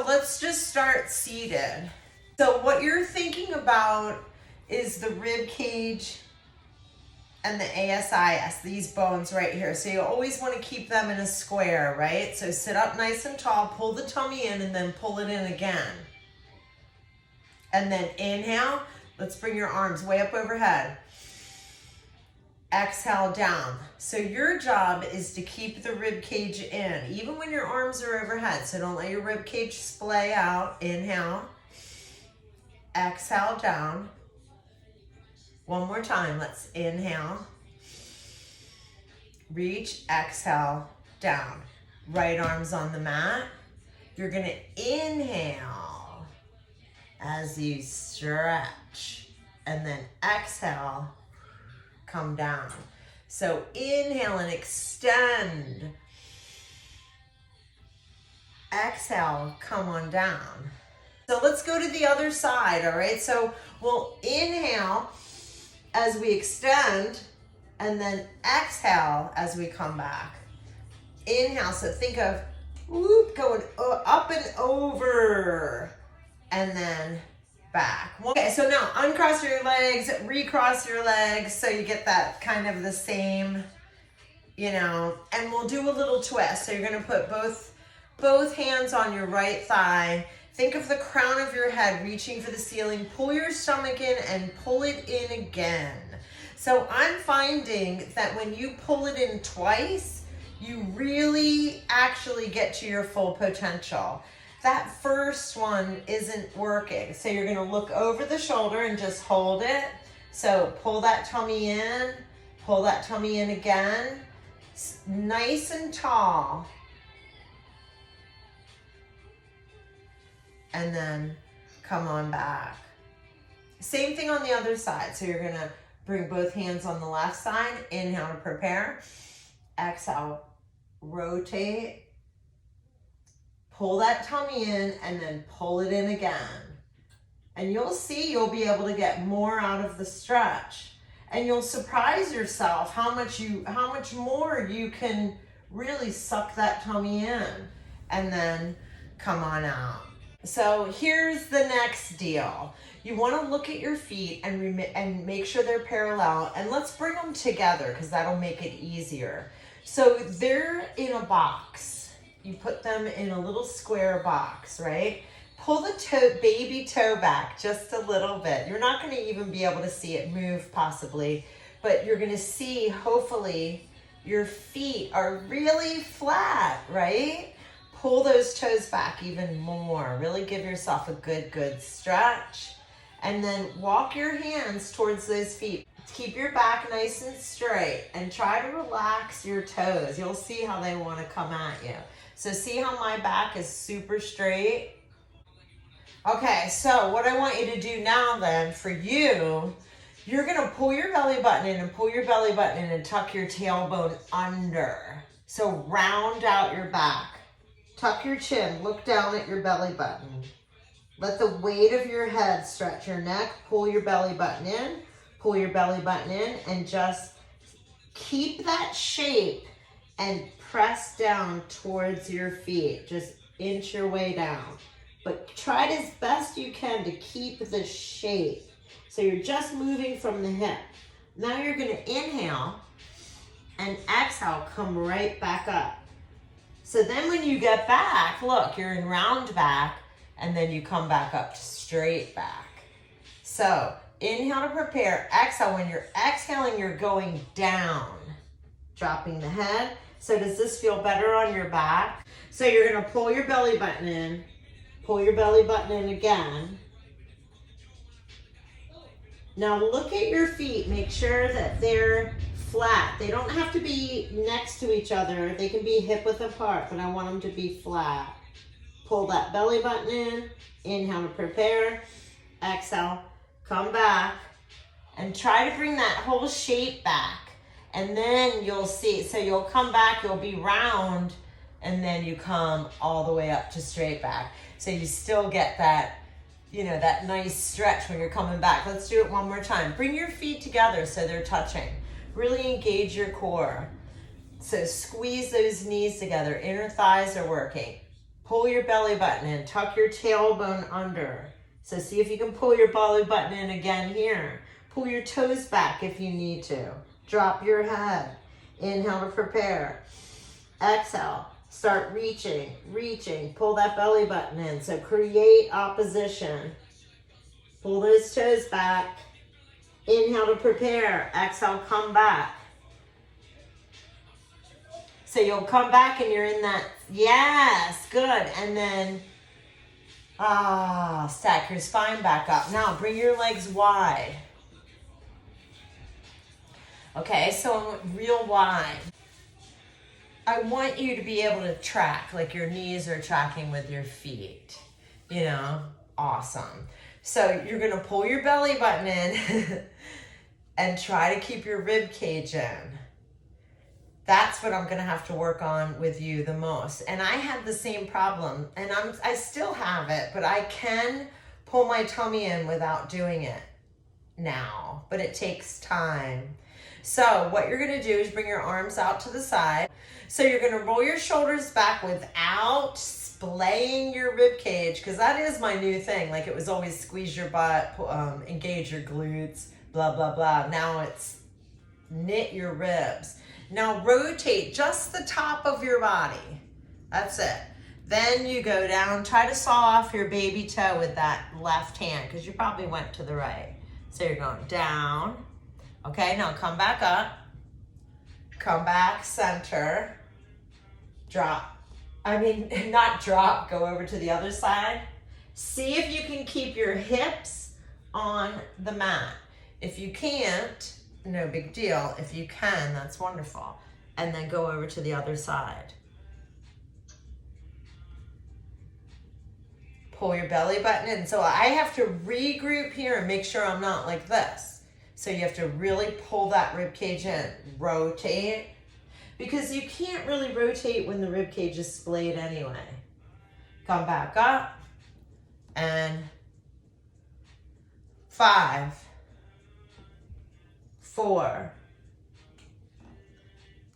So let's just start seated. So what you're thinking about is the rib cage and the ASIS, these bones right here. So you always want to keep them in a square, right? So sit up nice and tall, pull the tummy in, and then pull it in again. And then inhale. Let's bring your arms way up overhead. Exhale down. So your job is to keep the rib cage in, even when your arms are overhead. So don't let your rib cage splay out. Inhale. Exhale down. One more time. Let's inhale. Reach, exhale, down. Right arm's on the mat. You're going to inhale as you stretch. And then exhale, come down. So inhale and extend. Exhale, come on down. So let's go to the other side, all right? So we'll inhale as we extend, and then exhale as we come back. Inhale, so think of whoop, going up and over, and then back. Okay, so now uncross your legs, recross your legs, so you get that kind of the same, and we'll do a little twist. So you're gonna put both hands on your right thigh. Think of the crown of your head reaching for the ceiling. Pull your stomach in and pull it in again. So I'm finding that when you pull it in twice, you really actually get to your full potential. That first one isn't working. So you're gonna look over the shoulder and just hold it. So pull that tummy in, pull that tummy in again. Nice and tall. And then come on back. Same thing on the other side. So you're gonna bring both hands on the left side. Inhale to prepare. Exhale, rotate. Pull that tummy in and then pull it in again. And you'll see you'll be able to get more out of the stretch. And you'll surprise yourself how much more you can really suck that tummy in. And then come on out. So here's the next deal. You want to look at your feet and make sure they're parallel, and let's bring them together because that'll make it easier. So they're in a box. You put them in a little square box, right? Pull the baby toe back just a little bit. You're not going to even be able to see it move possibly, but you're going to see hopefully your feet are really flat, right? Pull those toes back even more. Really give yourself a good stretch. And then walk your hands towards those feet. Keep your back nice and straight and try to relax your toes. You'll see how they want to come at you. So see how my back is super straight? Okay, so what I want you to do now then for you, you're going to pull your belly button in and pull your belly button in and tuck your tailbone under. So round out your back. Tuck your chin, look down at your belly button. Let the weight of your head stretch your neck, pull your belly button in, pull your belly button in, and just keep that shape and press down towards your feet. Just inch your way down. But try as best you can to keep the shape. So you're just moving from the hip. Now you're gonna inhale and exhale, come right back up. So then when you get back, look, you're in round back, and then you come back up to straight back. So inhale to prepare, exhale. When you're exhaling, you're going down, dropping the head. So does this feel better on your back? So you're gonna pull your belly button in, pull your belly button in again. Now look at your feet, make sure that they're flat. They don't have to be next to each other. They can be hip width apart, but I want them to be flat. Pull that belly button in, inhale to prepare, exhale, come back, and try to bring that whole shape back. And then you'll see, so you'll come back, you'll be round, and then you come all the way up to straight back. So you still get that, that nice stretch when you're coming back. Let's do it one more time. Bring your feet together so they're touching. Really engage your core. So squeeze those knees together. Inner thighs are working. Pull your belly button in. Tuck your tailbone under. So see if you can pull your belly button in again here. Pull your toes back if you need to. Drop your head. Inhale to prepare. Exhale. Start reaching, reaching. Pull that belly button in. So create opposition. Pull those toes back. Inhale to prepare. Exhale, come back. So you'll come back and you're in that, yes, good. And then, stack your spine back up. Now bring your legs wide. Okay, so real wide. I want you to be able to track, like your knees are tracking with your feet. You know, awesome. So you're gonna pull your belly button in and try to keep your rib cage in. That's what I'm gonna have to work on with you the most. And I had the same problem, and I still have it, but I can pull my tummy in without doing it now, but it takes time. So what you're gonna do is bring your arms out to the side. So you're gonna roll your shoulders back without splaying your rib cage, because that is my new thing. Like it was always squeeze your butt, engage your glutes, blah, blah, blah. Now it's knit your ribs. Now rotate just the top of your body. That's it. Then you go down, try to saw off your baby toe with that left hand, because you probably went to the right. So you're going down. Okay, now come back up. Come back, center. Drop. Not drop, go over to the other side. See if you can keep your hips on the mat. If you can't, no big deal. If you can, that's wonderful. And then go over to the other side. Pull your belly button in. So I have to regroup here and make sure I'm not like this. So you have to really pull that rib cage in. Rotate. Because you can't really rotate when the rib cage is splayed anyway. Come back up. And 5, 4,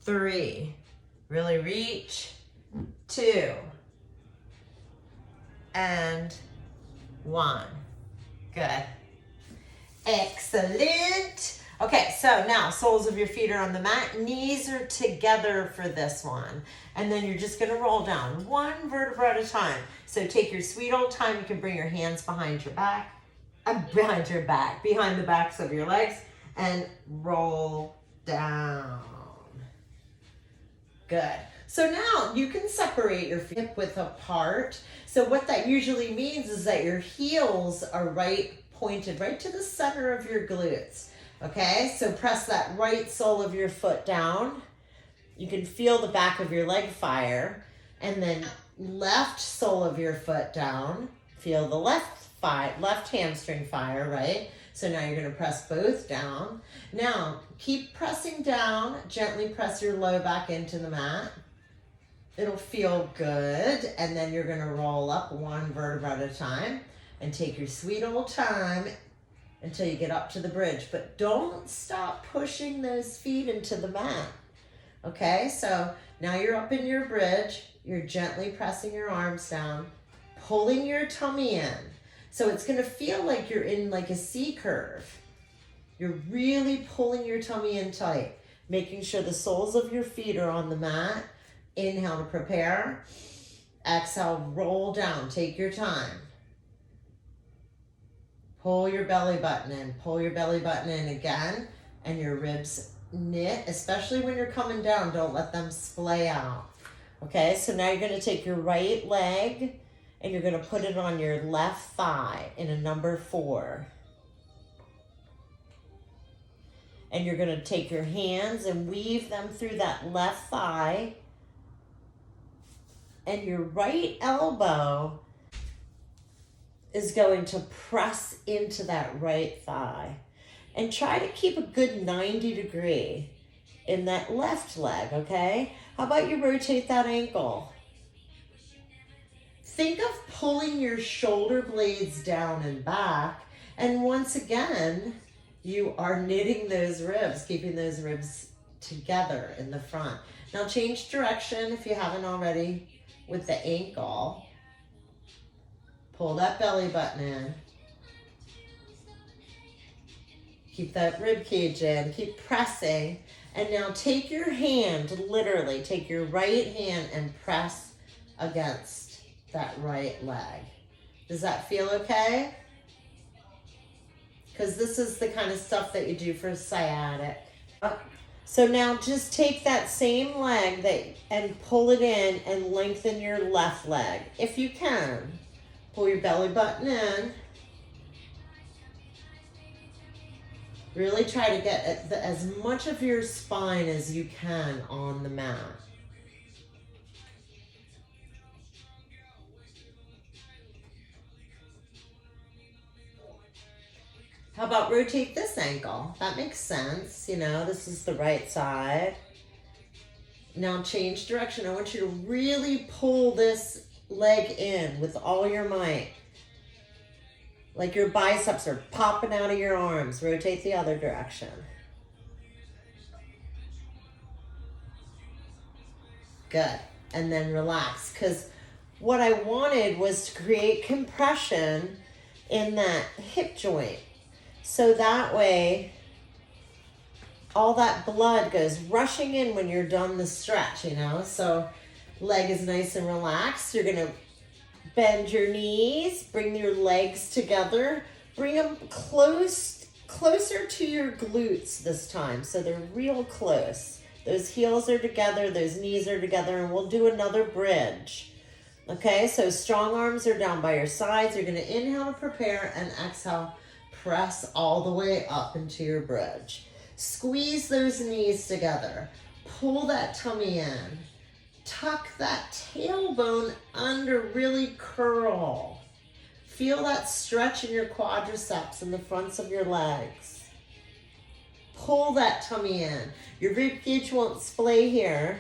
3, really reach, 2, and 1. Good. Excellent. Okay, so now soles of your feet are on the mat, knees are together for this one. And then you're just gonna roll down one vertebra at a time. So take your sweet old time. You can bring your hands behind your back, behind the backs of your legs, and roll down. Good. So now you can separate your feet hip width apart. So what that usually means is that your heels are pointed right to the center of your glutes. Okay, so press that right sole of your foot down. You can feel the back of your leg fire. And then left sole of your foot down. Feel the left hamstring fire, right? So now you're going to press both down. Now, keep pressing down. Gently press your low back into the mat. It'll feel good. And then you're going to roll up one vertebra at a time and take your sweet old time until you get up to the bridge. But don't stop pushing those feet into the mat. Okay, so now you're up in your bridge. You're gently pressing your arms down, pulling your tummy in. So it's going to feel like you're in like a C curve. You're really pulling your tummy in tight, making sure the soles of your feet are on the mat. Inhale to prepare. Exhale, roll down. Take your time. Pull your belly button in. Pull your belly button in again. And your ribs knit, especially when you're coming down. Don't let them splay out. Okay, so now you're going to take your right leg and you're going to put it on your left thigh in a number 4. And you're going to take your hands and weave them through that left thigh. And your right elbow is going to press into that right thigh. And try to keep a good 90 degree in that left leg, okay? How about you rotate that ankle? Think of pulling your shoulder blades down and back. And once again, you are knitting those ribs, keeping those ribs together in the front. Now change direction if you haven't already with the ankle. Pull that belly button in. Keep that rib cage in. Keep pressing. And now take your hand, literally take your right hand and press against that right leg. Does that feel okay? Because this is the kind of stuff that you do for sciatic. So now just take that same leg and pull it in and lengthen your left leg. If you can, pull your belly button in. Really try to get as much of your spine as you can on the mat. How about rotate this ankle? That makes sense. You know, this is the right side. Now change direction. I want you to really pull this leg in with all your might. Like your biceps are popping out of your arms. Rotate the other direction. Good. And then relax. Because what I wanted was to create compression in that hip joint. So that way, all that blood goes rushing in when you're done the stretch, you know? So leg is nice and relaxed. You're going to bend your knees, bring your legs together, bring them closer to your glutes this time. So they're real close. Those heels are together, those knees are together, and we'll do another bridge. Okay, so strong arms are down by your sides. You're gonna inhale to prepare and exhale, press all the way up into your bridge. Squeeze those knees together. Pull that tummy in. Tuck that tailbone under, really curl. Feel that stretch in your quadriceps and the fronts of your legs. Pull that tummy in. Your rib cage won't splay here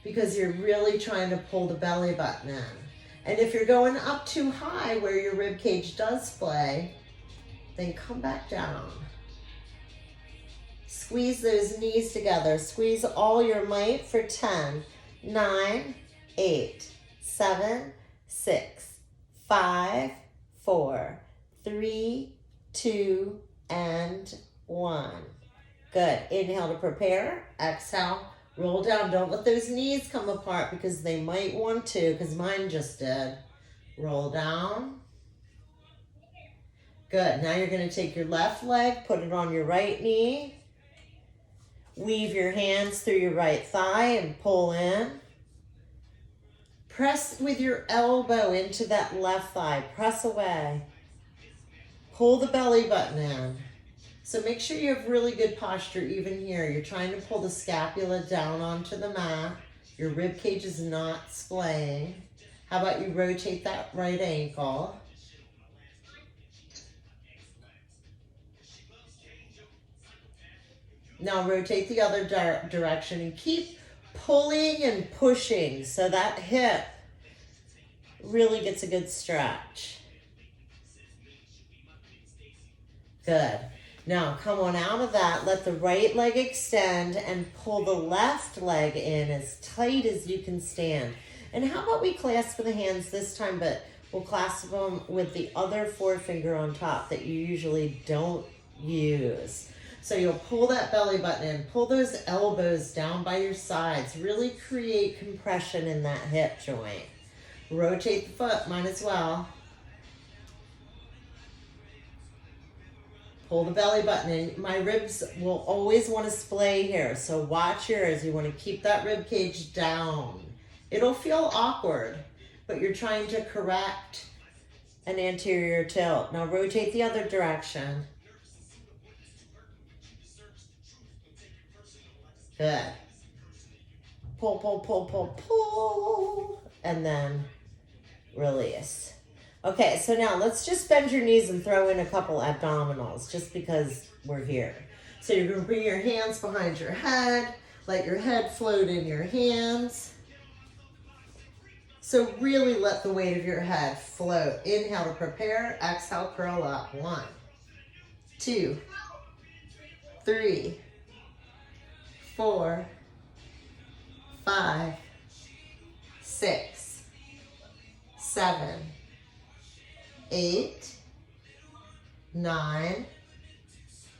because you're really trying to pull the belly button in. And if you're going up too high where your rib cage does splay, then come back down. Squeeze those knees together. Squeeze all your might for 10, 9, 8, 7, 6, 5, 4, 3, 2, and 1. Good. Inhale to prepare. Exhale. Roll down. Don't let those knees come apart because they might want to, because mine just did. Roll down. Good. Now you're going to take your left leg, put it on your right knee. Weave your hands through your right thigh and pull in. Press with your elbow into that left thigh. Press away. Pull the belly button in. So make sure you have really good posture even here. You're trying to pull the scapula down onto the mat. Your rib cage is not splaying. How about you rotate that right ankle? Now rotate the other direction and keep pulling and pushing so that hip really gets a good stretch. Good. Now come on out of that. Let the right leg extend and pull the left leg in as tight as you can stand. And how about we clasp the hands this time, but we'll clasp them with the other forefinger on top that you usually don't use. So you'll pull that belly button in, pull those elbows down by your sides, really create compression in that hip joint. Rotate the foot, might as well. Pull the belly button in. My ribs will always want to splay here, so watch yours. You want to keep that rib cage down. It'll feel awkward, but you're trying to correct an anterior tilt. Now rotate the other direction. Good. Pull, pull, pull, pull, pull, and then release. Okay, so now let's just bend your knees and throw in a couple abdominals just because we're here. So you're going to bring your hands behind your head, let your head float in your hands. So really let the weight of your head float. Inhale to prepare, exhale, curl up. 1, 2, 3, 4, 5, 6, 7, 8, 9,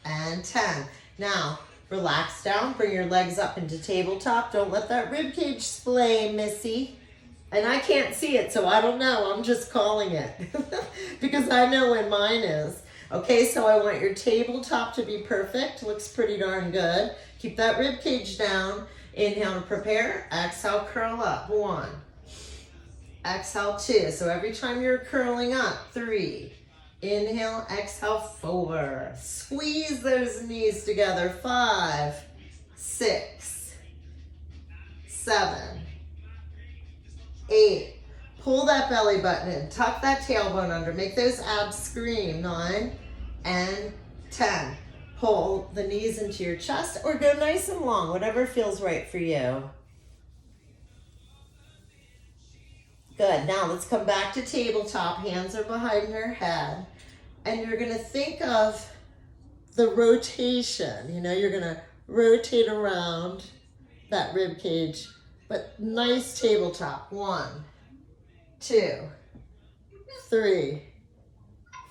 and 10. Now, relax down, bring your legs up into tabletop. Don't let that rib cage splay, Missy. And I can't see it, so I don't know. I'm just calling it because I know when mine is. Okay, so I want your tabletop to be perfect. Looks pretty darn good. Keep that rib cage down. Inhale to prepare. Exhale, curl up. 1. Exhale, 2. So every time you're curling up, 3. Inhale, exhale, 4. Squeeze those knees together. 5, 6, 7, 8. Pull that belly button in. Tuck that tailbone under. Make those abs scream. 9 and 10. Pull the knees into your chest or go nice and long, whatever feels right for you. Good. Now let's come back to tabletop. Hands are behind your head. And you're going to think of the rotation. You know, you're going to rotate around that rib cage, but nice tabletop. 1, 2, 3,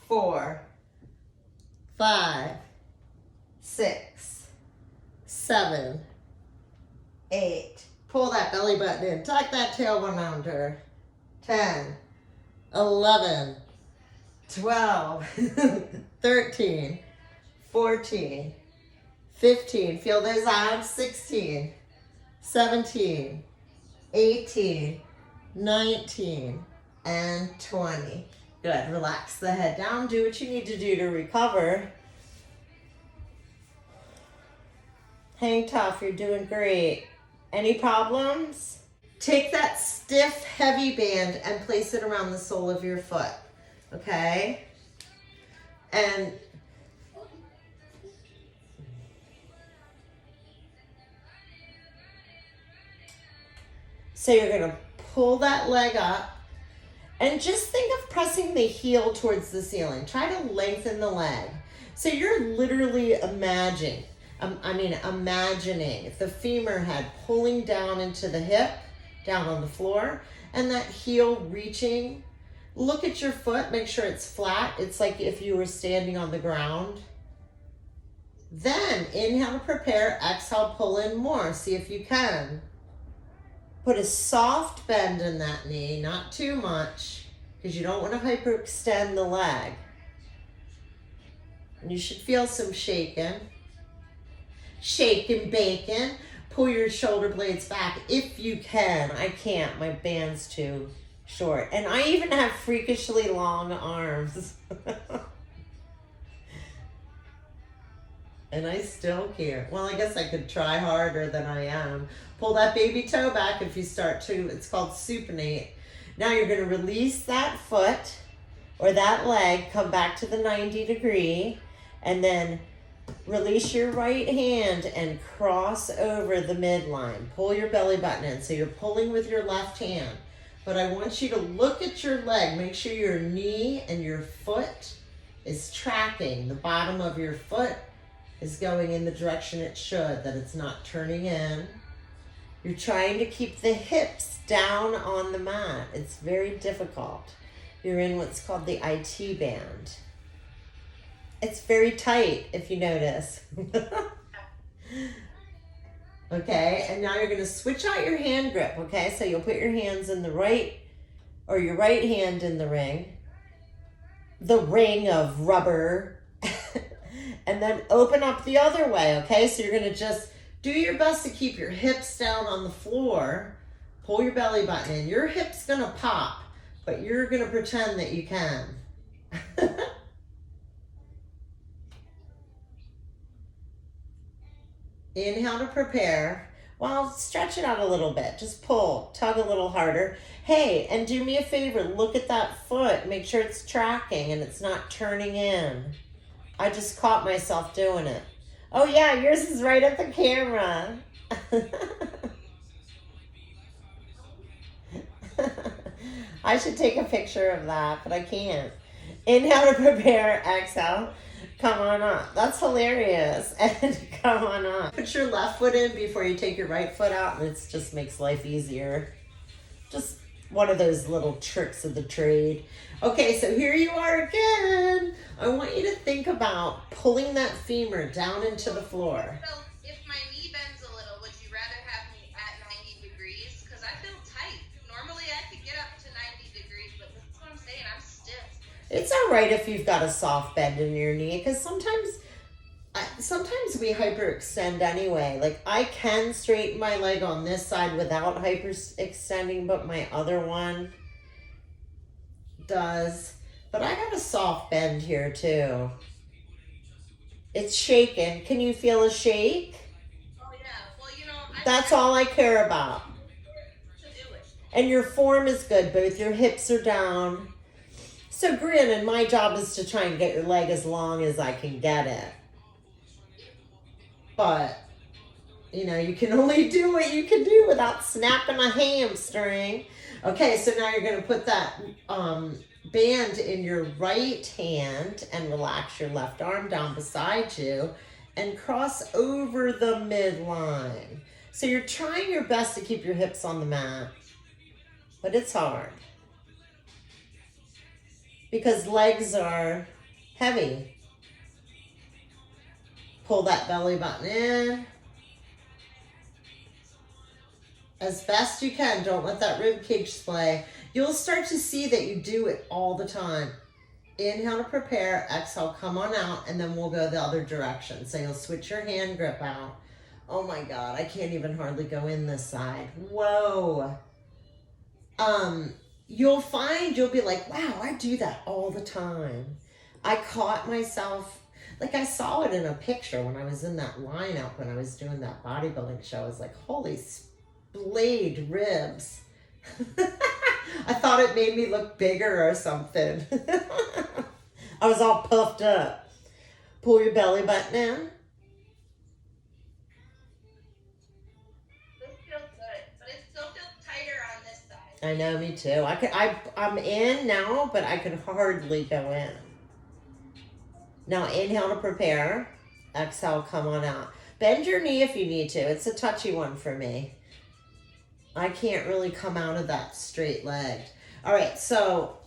4, 5, 6, 7, 8. Pull that belly button in. Tuck that tailbone under. 10, 11, 12, 13, 14, 15. Feel those abs. 16, 17, 18, 19, and 20. Good. Relax the head down. Do what you need to do to recover. Hang tough. You're doing great. Any problems? Take that stiff, heavy band and place it around the sole of your foot, okay? And so you're gonna pull that leg up and just think of pressing the heel towards the ceiling. Try to lengthen the leg. So you're literally imagining the femur head pulling down into the hip, down on the floor, and that heel reaching. Look at your foot, make sure it's flat. It's like if you were standing on the ground. Then inhale to prepare, exhale, pull in more. See if you can. Put a soft bend in that knee, not too much, because you don't want to hyperextend the leg. And you should feel some shaking. Shaking, bacon. Pull your shoulder blades back if you can. I can't. My band's too short. And I even have freakishly long arms. And I still can't. Well, I guess I could try harder than I am. Pull that baby toe back if you start to. It's called supinate. Now you're going to release that foot or that leg. Come back to the 90 degree. And then release your right hand and cross over the midline. Pull your belly button in. So you're pulling with your left hand. But I want you to look at your leg. Make sure your knee and your foot is tracking. The bottom of your foot is going in the direction it should, that it's not turning in. You're trying to keep the hips down on the mat. It's very difficult. You're in what's called the IT band. It's very tight, if you notice. Okay, and now you're going to switch out your hand grip, okay? So you'll put your hands in the right, or your right hand in the ring of rubber, and then open up the other way, okay? So you're going to just do your best to keep your hips down on the floor. Pull your belly button in. Your hip's going to pop, but you're going to pretend that you can. Inhale to prepare. Well, stretch it out a little bit. Just pull, tug a little harder. Hey, and do me a favor, look at that foot. Make sure it's tracking and it's not turning in. I just caught myself doing it. Oh yeah, yours is right at the camera. I should take a picture of that, but I can't. Inhale to prepare, exhale. Come on up. That's hilarious. And come on up. Put your left foot in before you take your right foot out, and it just makes life easier. Just one of those little tricks of the trade. Okay, so here you are again. I want you to think about pulling that femur down into the floor. So if my knee bends a little, would you rather have me at 90 degrees? Because I feel tight. Normally I could get up to 90 degrees, but that's what I'm saying. I'm stiff. It's all right if you've got a soft bend in your knee, because sometimes we hyperextend anyway. Like I can straighten my leg on this side without hyperextending, but my other one does. But I got a soft bend here too. It's shaking. Can you feel a shake? Oh yeah. Well, That's all I care about. to do it. And your form is good. Both your hips are down. So granted, my job is to try and get your leg as long as I can get it. But, you can only do what you can do without snapping a hamstring. Okay, so now you're going to put that band in your right hand and relax your left arm down beside you and cross over the midline. So you're trying your best to keep your hips on the mat, but it's hard because legs are heavy. Pull that belly button in as best you can. Don't let that rib cage splay. You'll start to see that you do it all the time. Inhale to prepare, exhale, come on out, and then we'll go the other direction. So you'll switch your hand grip out. Oh my God, I can't even hardly go in this side. Whoa. You'll find, you'll be like, wow, I do that all the time. I caught myself, like I saw it in a picture when I was in that lineup when I was doing that bodybuilding show. I was like, holy splayed ribs. I thought it made me look bigger or something. I was all puffed up. Pull your belly button in. This feels good, but it still feels tighter on this side. I know, me too. I'm in now, but I could hardly go in. Now inhale to prepare. Exhale, come on out. Bend your knee if you need to. It's a touchy one for me. I can't really come out of that straight leg. All right, so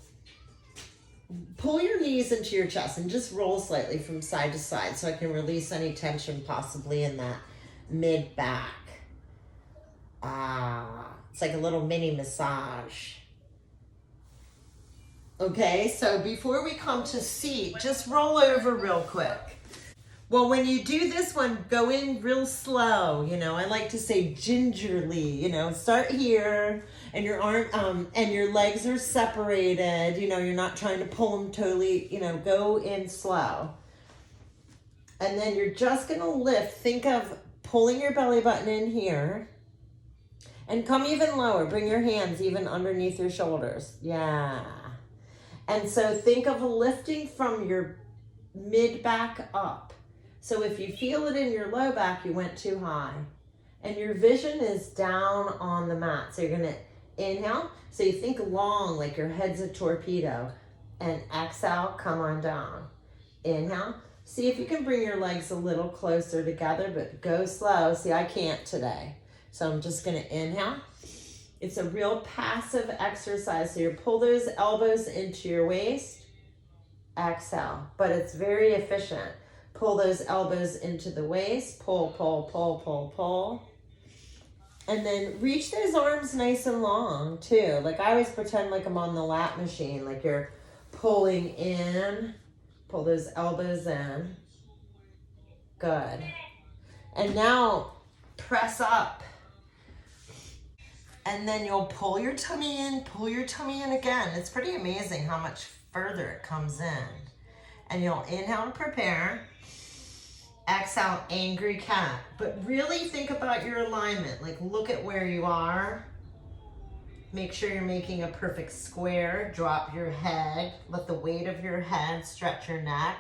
pull your knees into your chest and just roll slightly from side to side so I can release any tension possibly in that mid back. It's like a little mini massage. Okay, so before we come to seat, just roll over real quick. Well, when you do this one, go in real slow. I like to say gingerly. Start here, and your arm and your legs are separated. You're not trying to pull them totally. Go in slow, and then you're just gonna lift. Think of pulling your belly button in here, and come even lower. Bring your hands even underneath your shoulders. Yeah, and so think of lifting from your mid back up. So if you feel it in your low back, you went too high. And your vision is down on the mat. So you're going to inhale. So you think long, like your head's a torpedo. And exhale, come on down. Inhale. See if you can bring your legs a little closer together, but go slow. See, I can't today. So I'm just going to inhale. It's a real passive exercise. So you pull those elbows into your waist. Exhale. But it's very efficient. Pull those elbows into the waist. Pull, pull, pull, pull, pull. And then reach those arms nice and long too. Like I always pretend like I'm on the lap machine. Like you're pulling in. Pull those elbows in. Good. And now press up. And then you'll pull your tummy in again. It's pretty amazing how much further it comes in. And you'll inhale to prepare. Exhale, angry cat. But really think about your alignment. Like look at where you are. Make sure you're making a perfect square. Drop your head. Let the weight of your head stretch your neck.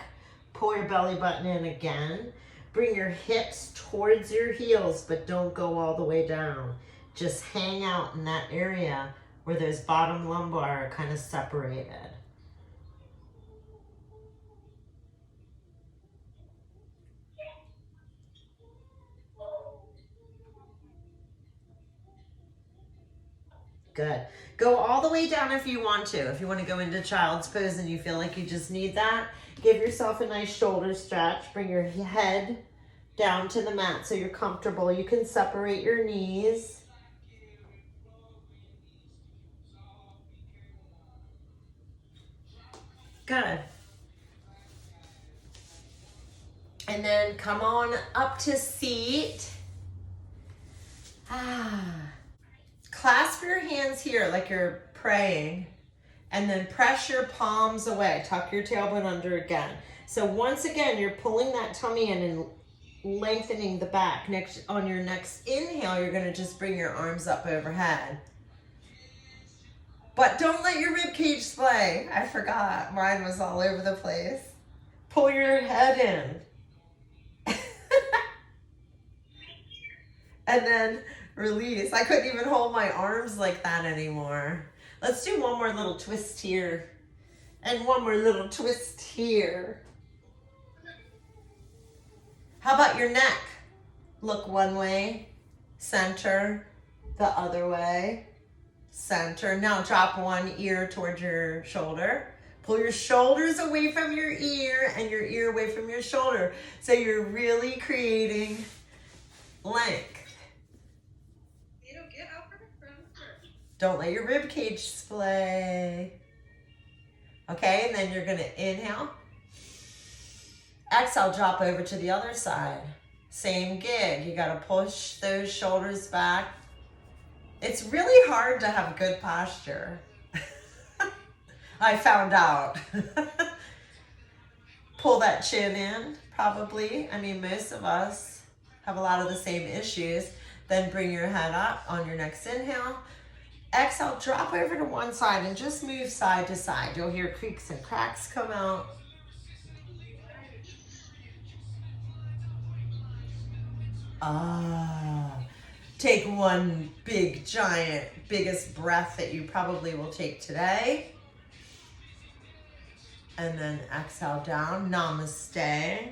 Pull your belly button in again. Bring your hips towards your heels, but don't go all the way down. Just hang out in that area where those bottom lumbar are kind of separated. Good. Go all the way down if you want to. If you want to go into child's pose and you feel like you just need that, give yourself a nice shoulder stretch. Bring your head down to the mat so you're comfortable. You can separate your knees. Good. And then come on up to seat. Clasp your hands here like you're praying, and then press your palms away. Tuck your tailbone under again. So once again, you're pulling that tummy in and lengthening the back. Next, on your next inhale, you're going to just bring your arms up overhead. But don't let your rib cage splay. I forgot. Mine was all over the place. Pull your head in. And then release. I couldn't even hold my arms like that anymore. Let's do one more little twist here. And one more little twist here. How about your neck? Look one way, center, the other way, center. Now drop one ear towards your shoulder. Pull your shoulders away from your ear and your ear away from your shoulder. So you're really creating length. Don't let your rib cage splay. Okay, and then you're gonna inhale. Exhale, drop over to the other side. Same gig. You gotta push those shoulders back. It's really hard to have good posture. I found out. Pull that chin in, probably. I mean, most of us have a lot of the same issues. Then bring your head up on your next inhale. Exhale, drop over to one side and just move side to side. You'll hear creaks and cracks come out. Take one big, giant, biggest breath that you probably will take today. And then exhale down, namaste.